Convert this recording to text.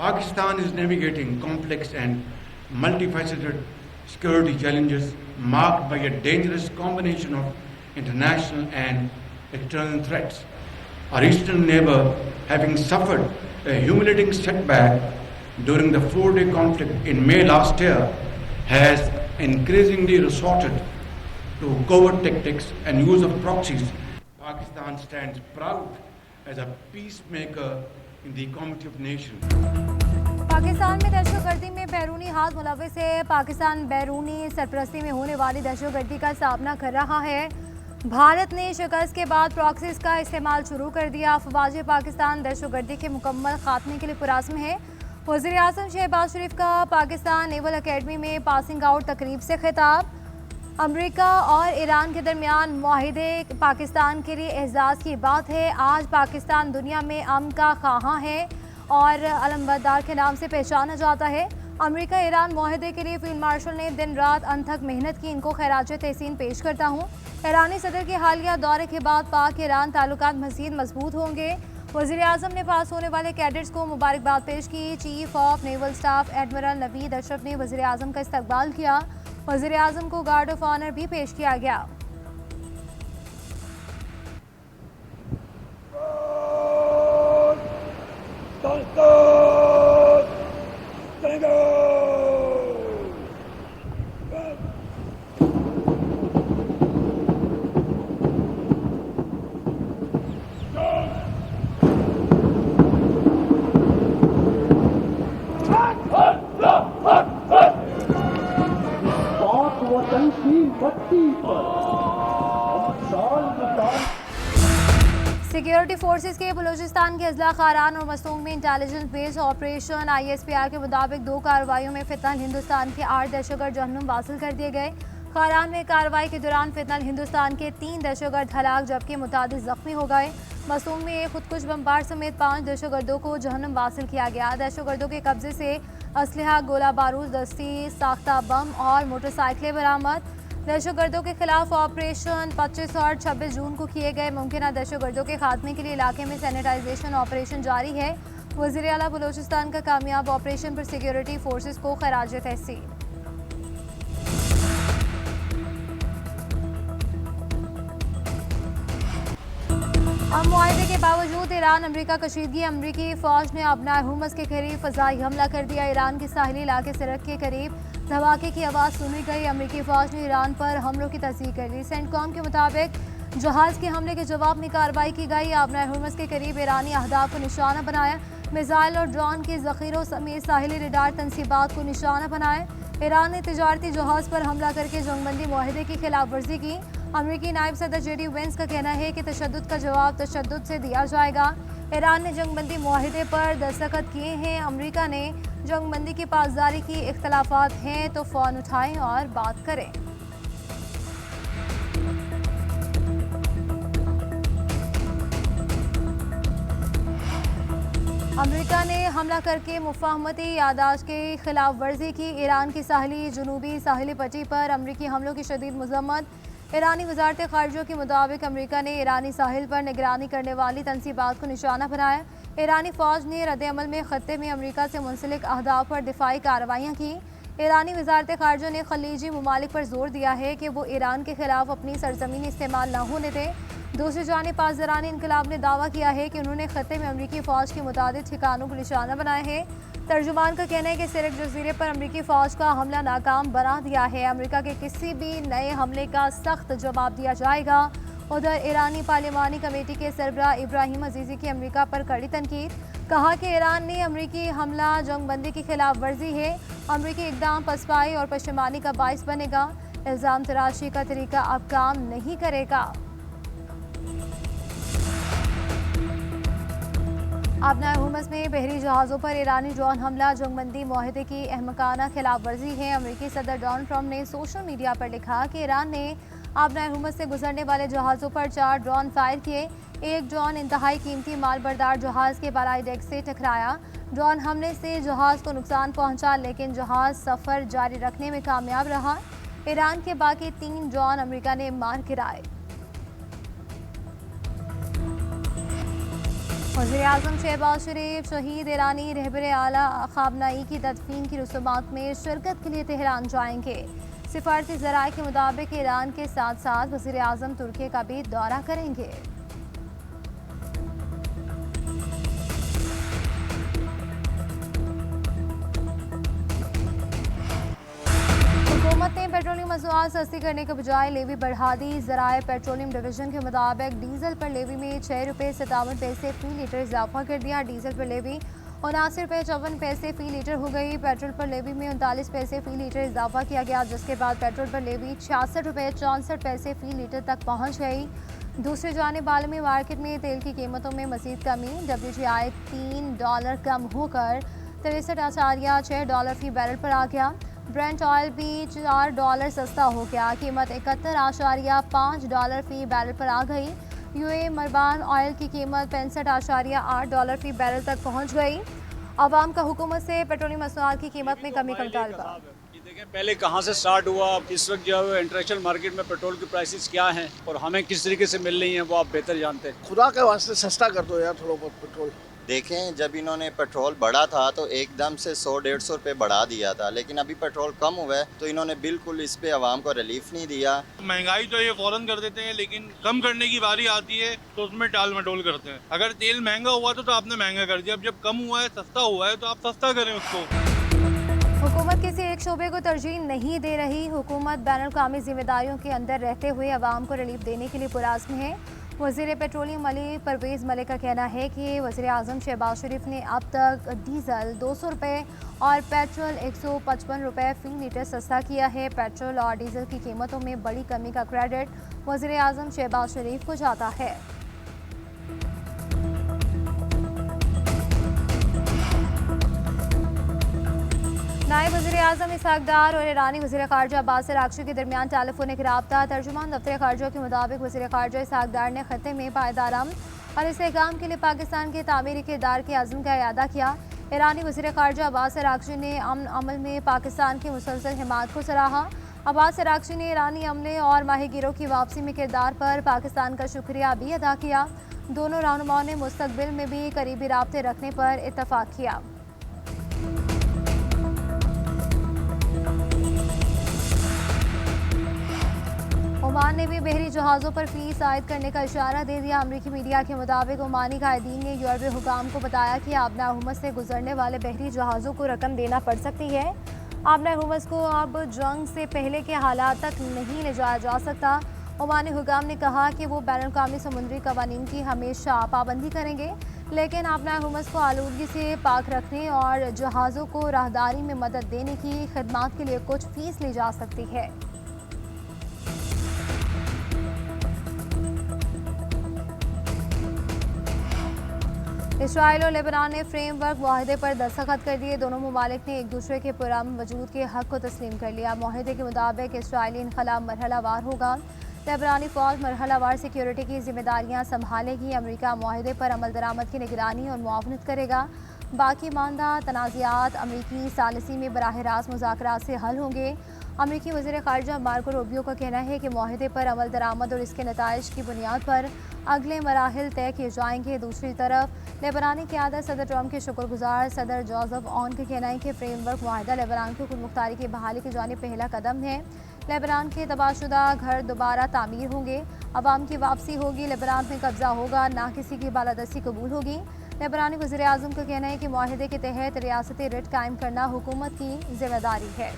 Pakistan is navigating complex and multifaceted security challenges marked by a dangerous combination of international and external threats. Our eastern neighbor, having suffered a humiliating setback during the four-day conflict in May last year, has increasingly resorted to covert tactics and use of proxies. Pakistan stands proud as a peacemaker in the community of nations. Pakistan में दहशतगर्दी में बैरूनी हाथ मुलविस है। पाकिस्तान बैरूनी सरपरस्ती में होने वाली दहशतगर्दी का सामना कर रहा है। भारत ने शिकस्त के बाद प्रॉक्सीज का इस्तेमाल शुरू कर दिया। अफवाज पाकिस्तान दहशतगर्दी के मुकम्मल खात्मे के लिए पुरअज़्म है। वज़ीर आज़म शहबाज शरीफ का पाकिस्तान नेवल अकेडमी में पासिंग आउट तकरीब से खिताब। अमेरिका और ईरान के दरमियान मुआहिदे पाकिस्तान के लिए एहसास की बात है। आज पाकिस्तान दुनिया में अमन का ख़्वाहां है और अलमबरदार के नाम से पहचाना जाता है। अमेरिका ईरान मुआहिदे के लिए फील्ड मार्शल ने दिन रात अनथक मेहनत की। इनको खैराज तहसीन पेश करता हूँ। ईरानी सदर के हालिया दौरे के बाद पाक ईरान ताल्लुकात मज़ीद मजबूत होंगे। वज़ीर आज़म ने पास होने वाले कैडेट्स को मुबारकबाद पेश की। Chief of naval staff admiral Naveed Ashraf ने वज़ीर आज़म का इस्तकबाल किया। वज़ीर आज़म को गार्ड ऑफ ऑनर भी पेश किया गया। सिक्योरिटी फोर्सेस के बलूचिस्तान के अजला खारान और मसूंग में इंटेलिजेंस बेस्ड ऑपरेशन ISPR के मुताबिक 2 कार्रवाइयों में फितनल हिंदुस्तान के 8 दहशतगर्द जहन्नुम वासिल कर दिए गए। खारान में कार्रवाई के दौरान फितनल हिंदुस्तान के 3 दहशतगर्द हलाक जबकि मुतादिद जख्मी हो गए। मसूंग में एक खुदकुश बमबार समेत 5 दहशतगर्दों को जहन्नुम वासिल किया गया। दहशतगर्दों के कब्जे से असलहा, गोला बारूद, दस्ती साख्ता बम और मोटरसाइकिलें बरामद। दहशतगर्दों के खिलाफ ऑपरेशन 25 और 26 जून को किए गए मुमकिन दहशतगर्दों के खात्मे के लिए इलाके में सैनिटाइजेशन ऑपरेशन जारी है। वज़ीर आला बलूचिस्तान का कामयाब ऑपरेशन पर सिक्योरिटी फोर्सेस को खराज तहसीन। अब मुआहदे के बावजूद ईरान अमरीका कशीदगी। अमरीकी फ़ौज ने अपना हुमस के करीब फ़ज़ाई हमला कर दिया। ईरान के साहिली इलाके सरहद के करीब धमाके की आवाज़ सुनी गई। अमरीकी फ़ौज ने ईरान पर हमलों की तस्दीक कर ली। सेंटकॉम के मुताबिक जहाज़ के हमले के जवाब में कार्रवाई की गई। अपना हुमस के करीब ईरानी अहदाफ को निशाना बनाया। मिसाइल और ड्रोन के ज़ख़ीरों समेत साहिली रडार तनसीबात को निशाना बनाया। ईरान ने तिजारती जहाज़ पर हमला करके जंगबंदी मुआहदे की खिलाफ वर्जी की। अमरीकी नायब सदर JD वेंस का कहना है कि तशद्दुद का जवाब तशद्दुद से दिया जाएगा। ईरान ने जंगबंदी मुआहदे पर दस्तखत किए हैं। अमरीका ने जंगबंदी की पासदारी की इख्तलाफात हैं तो फ़ोन उठाएं और बात करें। अमेरिका ने हमला करके मुफाहमती यादाश्त की खिलाफ वर्जी की। ईरान की साहिली जनूबी साहिली पट्टी पर अमरीकी हमलों की शदीद मज़म्मत। ईरानी वजारत ख़ारिजा के मुताबिक अमरीका ने ईरानी साहिल पर निगरानी करने वाली तनसीबात को निशाना बनाया। ईरानी फ़ौज ने रद्द-ए-अमल में ख़त्ते में अमरीका से मुंसलिक अहदाफ पर दिफाई कार्रवाइयाँ की। ईरानी वजारत ख़ारिजा ने खलीजी ममालिक पर जोर दिया है कि वो ईरान के खिलाफ अपनी सरजमीन इस्तेमाल न होने दें। दूसरी जानिब पासदारान इनकलाब ने दावा किया है कि उन्होंने खत्ते में अमरीकी फ़ौज के मुतादिद ठिकानों को निशाना बनाया है। तर्जुमान का कहना है कि सिरक जजीरे पर अमरीकी फ़ौज का हमला नाकाम बना दिया है। अमरीका के किसी भी नए हमले का सख्त जवाब दिया जाएगा। उधर ईरानी पार्लिमानी कमेटी के सरबराह इब्राहिम अजीज़ी की अमरीका पर कड़ी तनकीद। कहा कि ईरान ने अमरीकी हमला जंगबंदी की खिलाफ वर्जी है। अमरीकी इकदाम पसपाई और पशेमानी का बाइस बनेगा। इल्ज़ाम तराशी का तरीका अब काम नहीं करेगा। अपना हुमस में बहरी जहाज़ों पर ईरानी ड्रोन हमला जंगबंदी मुआहदे की अहमकाना खिलाफ वर्जी है। अमरीकी सदर डोनाल्ड ट्रंप ने सोशल मीडिया पर लिखा कि ईरान ने अपना हुमस से गुजरने वाले जहाज़ों पर 4 ड्रोन फायर किए। एक ड्रोन इंतहाई कीमती माल बरदार जहाज़ के बालाई डेक से टकराया। ड्रोन हमले से जहाज़ को नुकसान पहुंचा लेकिन जहाज़ सफ़र जारी रखने में कामयाब रहा। ईरान के बाकी 3 ड्रोन अमरीका ने मार गिराए। वज़ीर-ए-आज़म शहबाज शरीफ शहीद ईरानी रहबर आला खामनाई की तदफीन की रसूमात में शिरकत के लिए तेहरान जाएंगे। सिफारती ज़राए के मुताबिक ईरान के साथ साथ वज़ीर-ए-आज़म तुर्की का भी दौरा करेंगे। हुकूमत ने पेट्रोलियम मसनूआत सस्ती करने के बजाय लेवी बढ़ा दी। ज़राए पेट्रोलियम डिवीजन के मुताबिक डीजल पर लेवी में 6 रुपये 57 पैसे फी लीटर इजाफा कर दिया। डीजल पर लेवी 79 रुपये 54 पैसे फी लीटर हो गई। पेट्रोल पर लेवी में 39 पैसे फी लीटर इजाफा किया गया, जिसके बाद पेट्रोल पर लेवी 66 रुपये 64 पैसे फी लीटर तक पहुँच गई। दूसरी जानिब आलमी मार्केट में तेल की कीमतों में मज़ीद कमी। WTI $3 कम होकर $63.6 फी बैरल पर आ गया। ब्रेंट ऑयल भी $4 सस्ता हो गया, कीमत $71.5 फी बैरल पर आ गई। UAE मरबान ऑयल की कीमत $65.8 फी बैरल तक पहुंच गई। अवाम का हुकूमत से पेट्रोलियम मसनूआत की कीमत में कमी का मुतालबा। देखें पहले कहाँ से स्टार्ट हुआ, इस वक्त जो है इंटरनेशनल मार्केट में पेट्रोल की प्राइसेस क्या हैं और हमें किस तरीके से मिल रही हैं वो आप बेहतर जानते हैं। खुदा के वास्ते सस्ता कर दो यार थोड़ा बहुत पेट्रोल। देखें जब इन्होंने पेट्रोल बढ़ा था तो एकदम से 100-150 रुपये बढ़ा दिया था, लेकिन अभी पेट्रोल कम हुआ है तो इन्होंने बिल्कुल इस पे आवाम को रिलीफ नहीं दिया। महंगाई तो ये फौरन कर देते हैं, लेकिन कम करने की बारी आती है तो उसमें टाल मटोल करते हैं। अगर तेल महंगा हुआ तो आपने महंगा कर दिया, अब जब कम हुआ है सस्ता हुआ है तो आप सस्ता करें उसको। हुकूमत किसी एक शोबे को तरजीह नहीं दे रही। हुकूमत बैनुल-अक़वामी जिम्मेदारियों के अंदर रहते हुए अवाम को रिलीफ देने के लिए पुरआज़्म है। वज़ीर पेट्रोलियम अली परवेज़ मलिक का कहना है कि वज़ीर-ए-आज़म शहबाज शरीफ ने अब तक डीज़ल 200 रुपये और पेट्रोल 155 रुपये फ़ी लीटर सस्ता किया है। पेट्रोल और डीज़ल की कीमतों में बड़ी कमी का क्रेडिट वज़ीर-ए-आज़म शहबाज शरीफ को जाता है। नायब वज़ीर-ए-आज़म इसहाक़ डार और ईरानी वज़ीर ख़ारजा अब्बास अराग़ची के दरमियान टेलीफोनिक रब्ता। तर्जुमान दफ्तर ख़ारजा के मुताबिक वज़ीर ख़ारजा इसहाक़ डार ने ख़त्े में पायदार अमन और इस्तेहकाम के लिए पाकिस्तान के तामीरी किरदार के अज़्म का इआदा किया। ईरानी वज़ीर ख़ारजा अब्बास अराग़ची ने अमन अमल में पाकिस्तान की मुसलसल हिमायत को सराहा। अब्बास अराग़ची ने ईरानी अमले और माहीगीरों की वापसी में किरदार पर पाकिस्तान का शुक्रिया भी अदा किया। दोनों रहनुमाओं ने मुस्तक़बिल में भी करीबी राब्ते रखने पर इत्तफ़ाक़ किया। ओमान ने भी बहरी जहाज़ों पर फीस आयद करने का इशारा दे दिया। अमरीकी मीडिया के मुताबिक ओमानी कायदीन ने यूरोपीय हुकाम को बताया कि आबना हुमस से गुजरने वाले बहरी जहाज़ों को रकम देना पड़ सकती है। आबना हुमस को अब जंग से पहले के हालात तक नहीं ले जाया जा सकता। ओमानी हुकाम ने कहा कि वो बैनुल-अक़वामी समुद्री कवानीन की हमेशा पाबंदी करेंगे, लेकिन आबना हुमस को आलूदगी से पाक रखने और जहाज़ों को राहदारी में मदद देने की खदमात के लिए कुछ फ़ीस ली जा सकती है। इसराइल और लेबनान ने फ्रेमवर्क मुआहदे पर दस्तखत कर दिए। दोनों ममालिक ने एक दूसरे के पुरअमन वजूद के हक़ को तस्लीम कर लिया। मुआहदे के मुताबिक इसराइली इनखला मरहलावार होगा। लेबनानी फ़ौज मरहलावार सिक्योरिटी की जिम्मेदारियाँ संभालेगी। अमरीका मुआहदे पर अमल दरामद की निगरानी और मुआवनत करेगा। बाकी मानदा तनाज़ात अमरीकी सालिसी में बराह रास्त मुज़ाकरात से हल होंगे। अमरीकी वज़ीर ख़ारजा मार्को रूबियो का कहना है कि मुआहदे पर अमल दरामद और इसके नताइज की बुनियाद पर अगले मराहिल तय किए जाएंगे। दूसरी तरफ लेबनानी क़यादत सदर ट्रंप के शुक्रगुजार सदर जोसेफ ऑन का कहना है कि फ्रेमवर्क मुआहदा लेबनान को खुद मुख्तारी की बहाली की जानिब पहला कदम है। लेबनान के तबाहशुदा घर दोबारा तामीर होंगे, अवाम की वापसी होगी, लेबनान में कब्जा होगा, ना किसी की बालादस्ती कबूल होगी। लेबनानी वज़ीर आज़म का कहना है कि मुआहदे के तहत रियासती रिट कायम करना हुकूमत की जिम्मेदारी है।